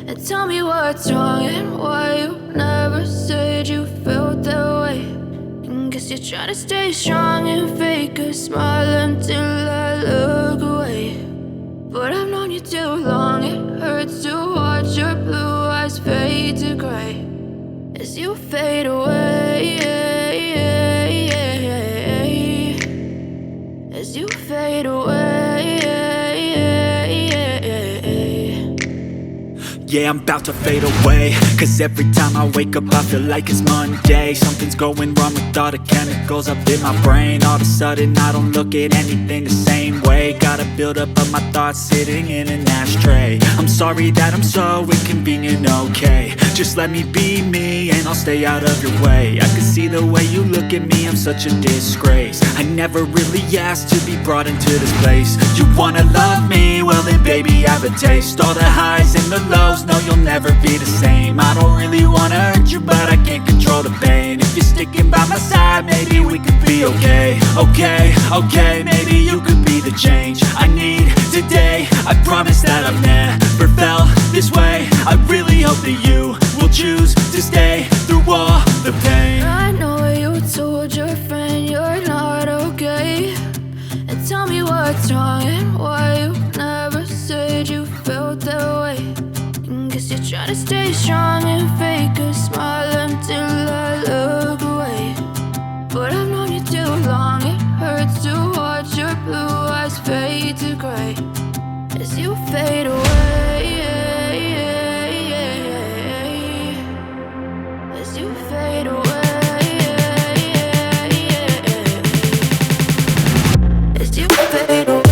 And tell me what's wrong and why you never said you felt that way. And guess you're trying to stay strong and fake a smile until I look away. But I've known you too long, it hurts to watch your blue eyes fade to gray as you fade away, as you fade away. Yeah, I'm about to fade away, cause every time I wake up I feel like it's Monday. Something's going wrong with all the chemicals up in my brain. All of a sudden I don't look at anything the same way. Got a buildup of my thoughts sitting in an ashtray. I'm sorry that I'm so inconvenient, okay. Just let me be me and I'll stay out of your way. I can see the way you look at me, I'm such a disgrace. I never really asked to be brought into this place. You wanna love me? Well then baby I have a taste. All the highs and the lows, no, you'll never be the same. I don't really wanna hurt you, but I can't control the pain. If you're sticking by my side, maybe we could be okay. Okay, maybe you could be the change I need today. I promise that I've never felt this way. I really hope that you will choose to stay through all the pain. I know you told your friend you're not okay. And tell me what's wrong and why you never said you felt that way. Guess you're trying to stay strong and fake a smile until I look away. But I've known you too long, it hurts to watch your blue eyes fade to gray as you fade away, as you fade away, as you fade away.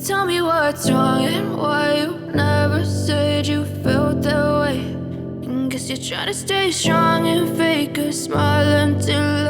Tell me what's wrong and why you never said you felt that way. And guess you're trying to stay strong and fake a smile until